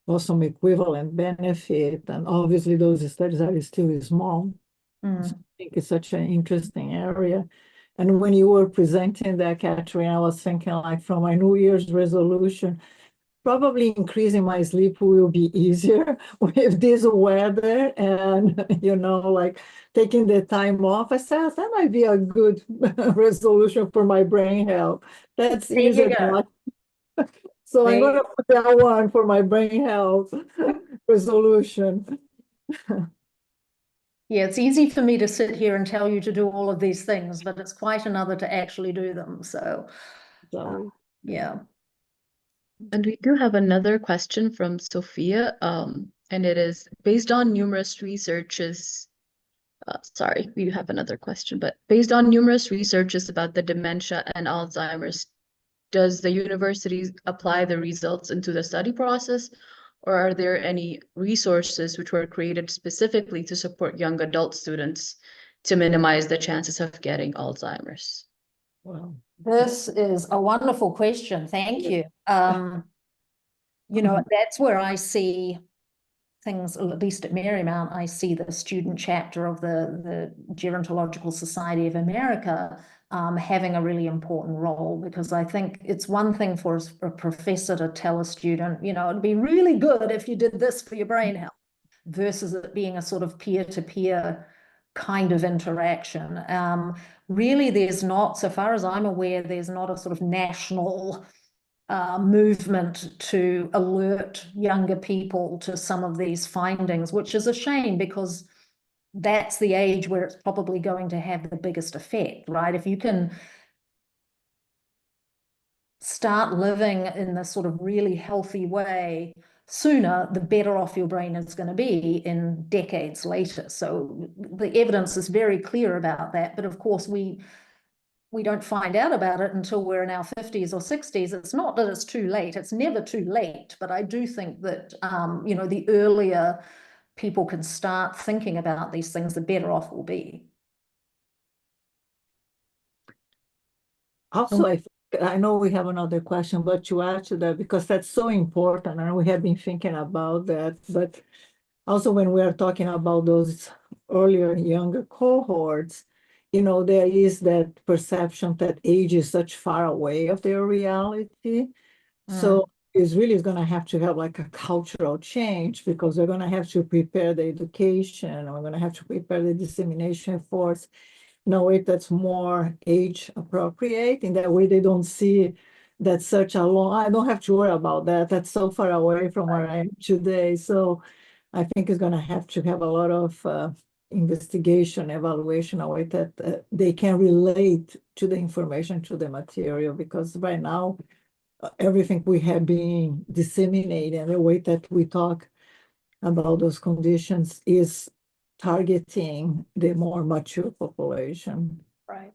was some equivalent benefit. And obviously those studies are still small. So I think it's such an interesting area. And when you were presenting that, Catherine, I was thinking like from my New Year's resolution, probably increasing my sleep will be easier with this weather, and you know, like taking the time off. I said that might be a good resolution for my brain health. That's easier. So I'm gonna put that one for my brain health resolution. Yeah, it's easy for me to sit here and tell you to do all of these things, but it's quite another to actually do them. So, yeah. And we do have another question from Sophia, and it is based on numerous researches. We have another question, but based on numerous researches about the dementia and Alzheimer's does the university apply the results into the study process, or are there any resources which were created specifically to support young adult students to minimize the chances of getting Alzheimer's? Well, This is a wonderful question. Thank you. You know, that's where I see things, at least at Marymount, I see the student chapter of the Gerontological Society of America having a really important role, because I think it's one thing for a professor to tell a student, you know, it'd be really good if you did this for your brain health, versus it being a sort of peer-to-peer kind of interaction. Really, there's not, so far as I'm aware, there's not a sort of national movement to alert younger people to some of these findings, which is a shame, because that's the age where it's probably going to have the biggest effect, right? If you can start living in this sort of really healthy way sooner, the better off your brain is going to be in decades later. So the evidence is very clear about that. But of course, we don't find out about it until we're in our 50s or 60s. It's not that it's too late. It's never too late. But I do think that, you know, the earlier people can start thinking about these things, the better off we'll be. also, I know we have another question, but to add to that, because that's so important, and we have been thinking about that. But also, when we are talking about those earlier, younger cohorts, you know, there is that perception that age is such far away of their reality. So it's really going to have to have like a cultural change, because they're going to have to prepare the education, and we're going to have to prepare the dissemination efforts in a way that's more age appropriate. In that way, they don't see that such a long, I don't have to worry about that. That's so far away from where I am today. So I think it's going to have a lot of investigation, evaluation, a way that they can relate to the information, to the material, because right now, everything we have been disseminated, and the way that we talk about those conditions is targeting the more mature population. Right.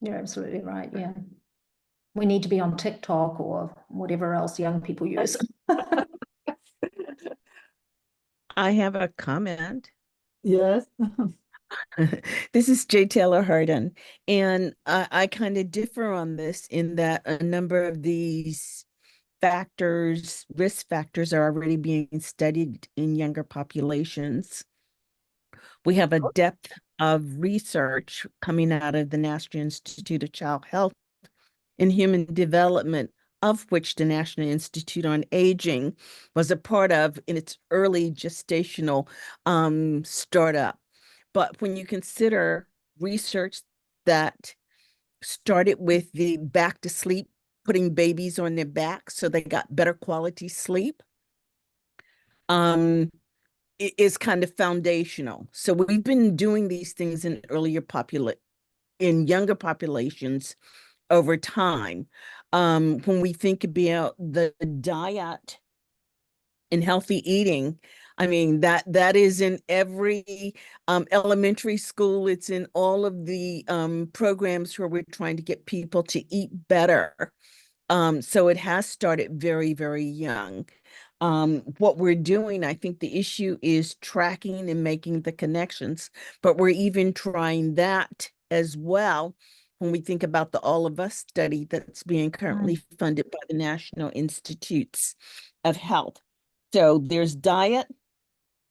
You're absolutely right. Yeah. We need to be on TikTok or whatever else young people use. I have a comment. Yes. This is J. Taylor Harden, and I kind of differ on this in that a number of these factors, risk factors, are already being studied in younger populations. We have a depth of research coming out of the National Institute of Child Health and Human Development, of which the National Institute on Aging was a part of in its early gestational startup. But when you consider research that started with the back to sleep, putting babies on their back so they got better quality sleep, it is kind of foundational. So we've been doing these things in younger populations over time. When we think about the diet and healthy eating, I mean, that is in every elementary school. It's in all of the programs where we're trying to get people to eat better. So it has started very, very young. What we're doing, I think the issue is tracking and making the connections, but we're even trying that as well when we think about the All of Us study that's being currently funded by the National Institutes of Health. So there's diet,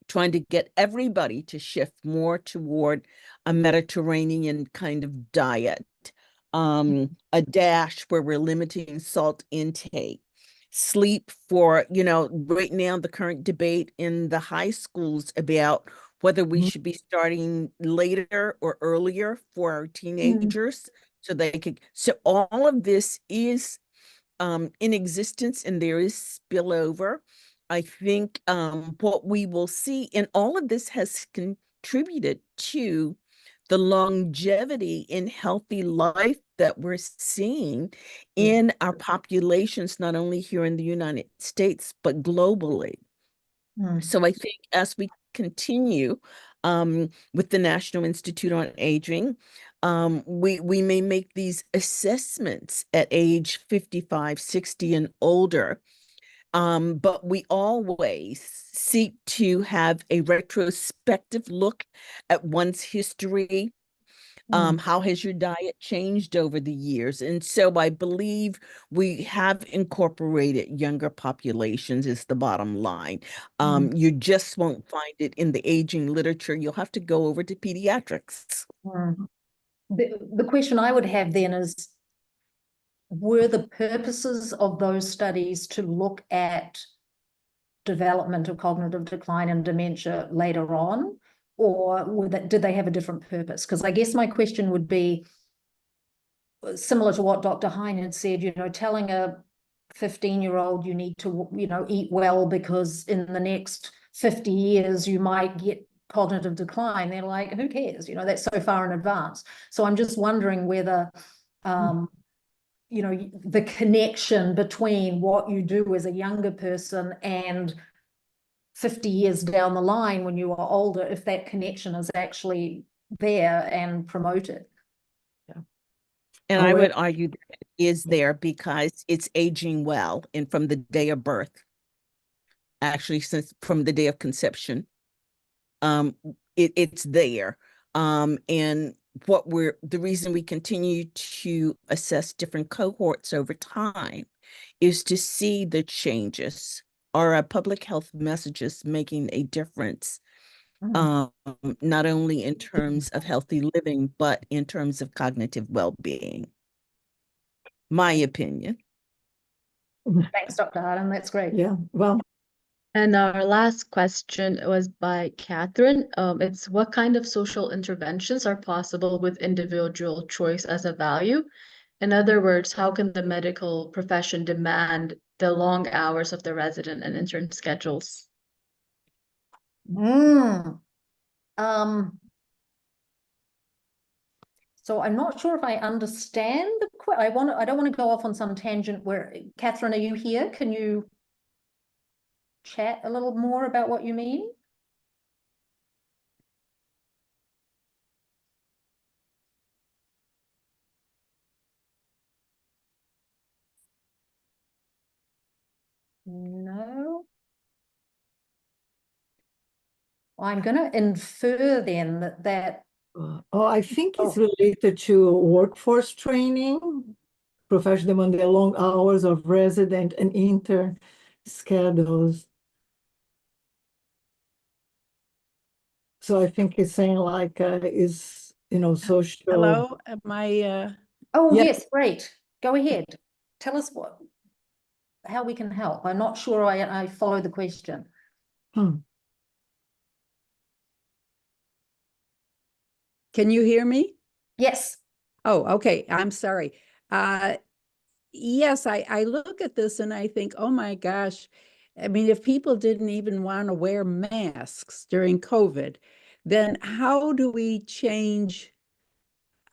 trying to get everybody to shift more toward a Mediterranean kind of diet, a DASH where we're limiting salt intake, sleep for, right now the current debate in the high schools about whether we should be starting later or earlier for our teenagers so all of this is in existence, and there is spillover. I think what we will see, and all of this has contributed to the longevity in healthy life that we're seeing in our populations, not only here in the United States, but globally. So I think as we continue with the National Institute on Aging, We may make these assessments at age 55, 60 and older. But we always seek to have a retrospective look at one's history. How has your diet changed over the years? And so I believe we have incorporated younger populations is the bottom line. You just won't find it in the aging literature. You'll have to go over to pediatrics. The question I would have then is, were the purposes of those studies to look at development of cognitive decline and dementia later on, or did they have a different purpose? Because I guess my question would be similar to what Dr. Hein had said, telling a 15-year-old you need to, eat well because in the next 50 years you might get cognitive decline. They're like, who cares? That's so far in advance. So I'm just wondering whether, the connection between what you do as a younger person and 50 years down the line when you are older, if that connection is actually there and promoted. And I would argue that it is there because it's aging well, and from the day of birth, actually since from the day of conception, it's there. And the reason we continue to assess different cohorts over time is to see the changes. Are our public health messages making a difference? Not only in terms of healthy living, but in terms of cognitive well-being. My opinion. Thanks, Dr. Harden. That's great. Yeah, well. And our last question was by Catherine. It's what kind of social interventions are possible with individual choice as a value? In other words, how can the medical profession demand the long hours of the resident and intern schedules? So I'm not sure if I understand the question. I don't want to go off on some tangent where, Catherine, are you here? Can you chat a little more about what you mean? No. I'm going to infer then that I think it's related to workforce training, profession demanding long hours of resident and intern schedules. So I think it's saying like social. Hello, am I? Oh, yes, great. Go ahead. Tell us how we can help. I'm not sure I follow the question. Can you hear me? Yes. Oh, okay. I'm sorry. Yes, I look at this and I think, oh my gosh, I mean, if people didn't even want to wear masks during COVID, then how do we change?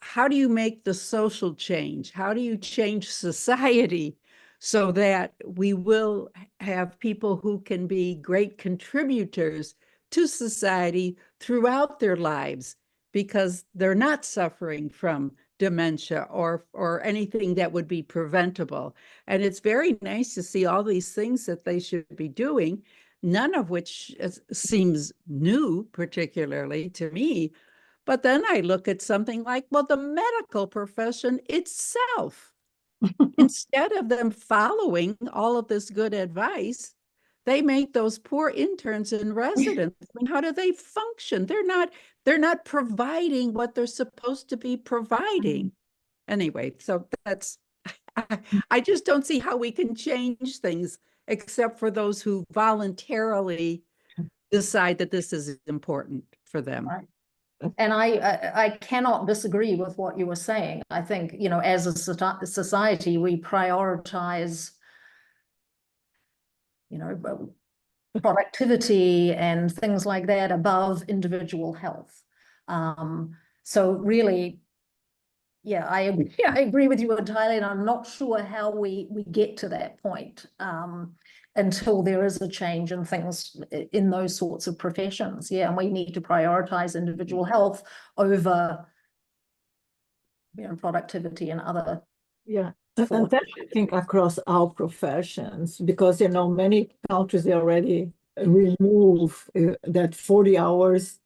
How do you make the social change? How do you change society so that we will have people who can be great contributors to society throughout their lives because they're not suffering from dementia or anything that would be preventable? And it's very nice to see all these things that they should be doing, none of which seems new, particularly to me. But then I look at something like, well, the medical profession itself, instead of them following all of this good advice, they make those poor interns and residents. I mean, how do they function? They're not providing what they're supposed to be providing. Anyway, so I just don't see how we can change things except for those who voluntarily decide that this is important for them. Right. And I cannot disagree with what you were saying. I think, as a society, we prioritize, productivity and things like that above individual health. So really, yeah, I agree with you entirely, and I'm not sure how we get to that point until there is a change in things in those sorts of professions. Yeah, and we need to prioritize individual health over productivity and other. Yeah, and that I think across all professions, because many countries they already remove that 40 hours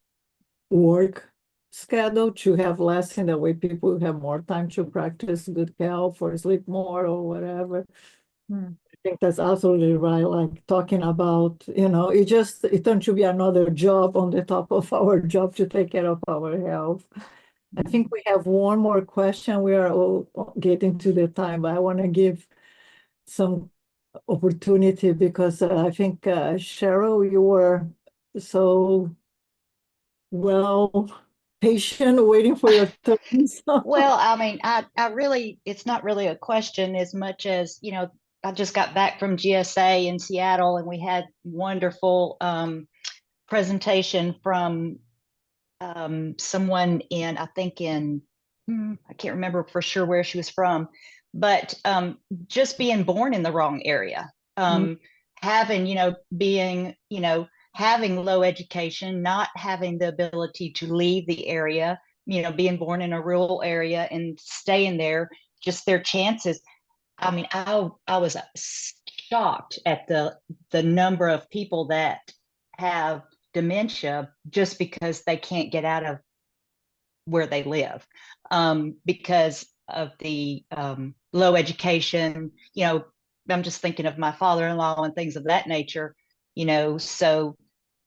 work schedule to have less, in the way people have more time to practice good health or sleep more or whatever. I think that's absolutely right. Like talking about, it turned to be another job on the top of our job to take care of our health. I think we have one more question. We are all getting to the time, but I want to give some opportunity because I think, Cheryl, you were so patient waiting for your turn. Well, I mean, I really, it's not really a question as much as, I just got back from GSA in Seattle and we had wonderful presentation from someone I can't remember for sure where she was from, but just being born in the wrong area, having, having low education, not having the ability to leave the area, being born in a rural area and staying there, just their chances. I mean, I was shocked at the number of people that have dementia just because they can't get out of where they live, because of the low education. I'm just thinking of my father-in-law and things of that nature. So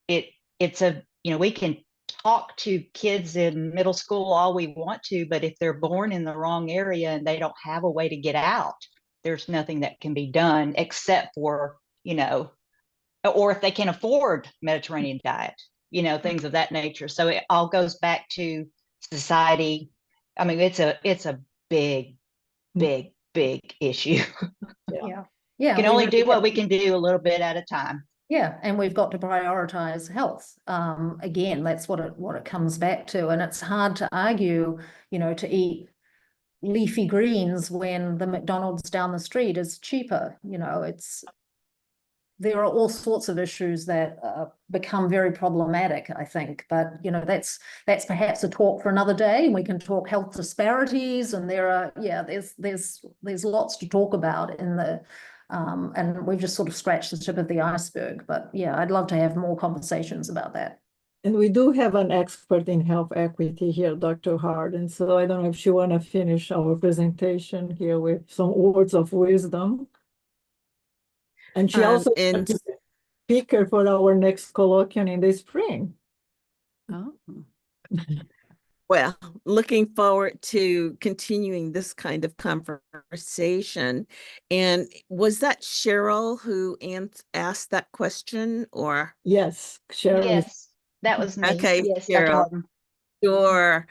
it's we can talk to kids in middle school all we want to, but if they're born in the wrong area and they don't have a way to get out, there's nothing that can be done except for, or if they can afford Mediterranean diet, things of that nature. So it all goes back to society. I mean, it's a big issue. Yeah. Can only do what we can do a little bit at a time. Yeah, and we've got to prioritize health. Again, that's what it comes back to. And it's hard to argue, to eat leafy greens when the McDonald's down the street is cheaper. There are all sorts of issues that become very problematic, I think. But that's perhaps a talk for another day. And we can talk health disparities, and there's lots to talk about in the and we've just sort of scratched the tip of the iceberg. But yeah, I'd love to have more conversations about that. And we do have an expert in health equity here, Dr. Hart. And so I don't know if she want to finish our presentation here with some words of wisdom. And she also is a speaker for our next colloquium in the spring. Oh. Well, looking forward to continuing this kind of conversation. And was that Cheryl who asked that question, or? Yes, Cheryl. Yes, that was me. Okay, yes, Cheryl. Sure.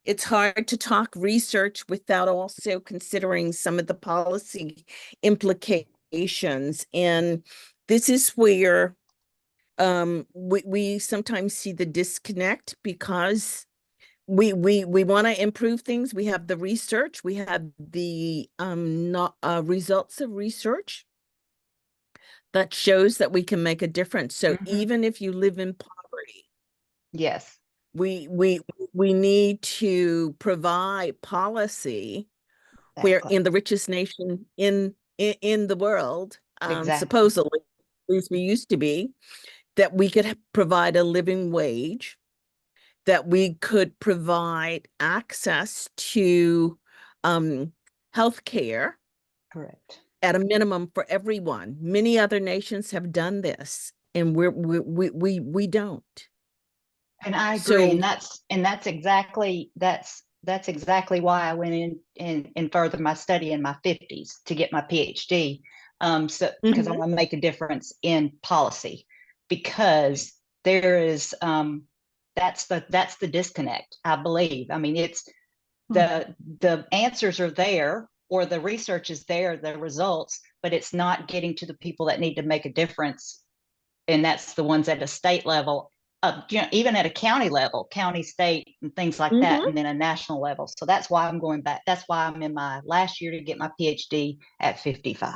It's hard to talk research without also considering some of the policy implications. And this is where we sometimes see the disconnect, because we want to improve things. We have the research, we have the results of research that shows that we can make a difference. So even if you live in poverty, yes, we need to provide policy where in the richest nation in the world, supposedly, at least we used to be, that we could provide a living wage, that we could provide access to health care. Correct. At a minimum for everyone. Many other nations have done this, and we don't. And I agree, and that's exactly why I went in and furthered my study in my 50s to get my PhD. So because I want to make a difference in policy, because there is that's the disconnect, I believe. I mean, it's the answers are there, or the research is there, the results, but it's not getting to the people that need to make a difference. And that's the ones at a state level, even at a county level, county, state, and things like that, and then a national level. So that's why I'm going back. That's why I'm in my last year to get my PhD at 55.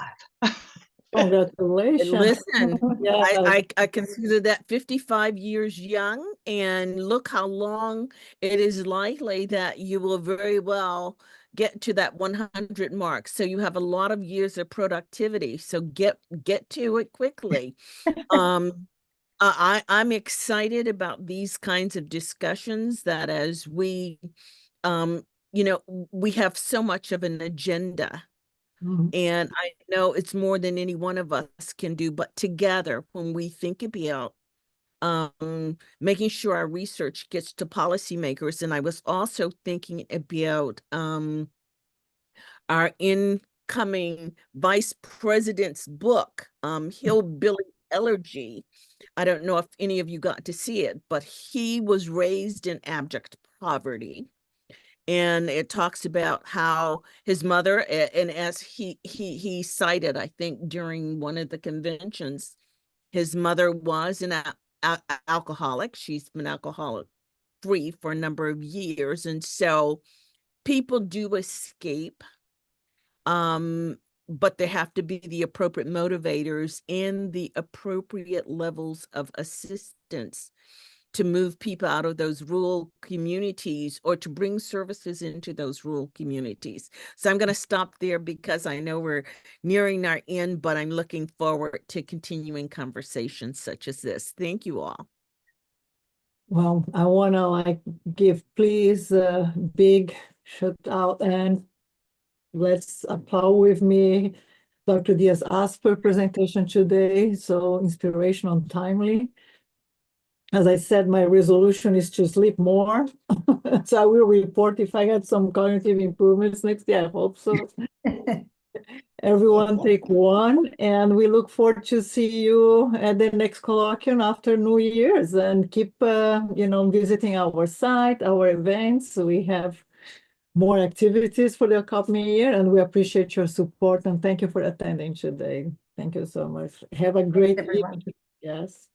Congratulations. Listen, Yeah. I consider that 55 years young, and look how long it is likely that you will very well get to that 100 mark. So you have a lot of years of productivity. So get to it quickly. I'm excited about these kinds of discussions, that as we, we have so much of an agenda. Mhm. And I know it's more than any one of us can do, but together, when we think about making sure our research gets to policymakers, and I was also thinking about our incoming vice president's book, Hillbilly Elegy. I don't know if any of you got to see it, but he was raised in abject poverty. And it talks about how his mother, and as he cited, I think during one of the conventions, his mother was an alcoholic. She's been alcoholic free for a number of years. And so people do escape, but there have to be the appropriate motivators and the appropriate levels of assistance to move people out of those rural communities, or to bring services into those rural communities. So I'm going to stop there because I know we're nearing our end, but I'm looking forward to continuing conversations such as this. Thank you all. Well, I want to give please a big shout out, and let's applaud with me Dr. Diaz-Asper presentation today. So inspirational and timely. As I said, my resolution is to sleep more. So I will report if I had some cognitive improvements next year. I hope so. Everyone take one, and we look forward to see you at the next colloquium after New Year's, and keep visiting our site, our events. We have more activities for the upcoming year, and we appreciate your support, and thank you for attending today. Thank you so much. Have a great everyone. evening. Yes.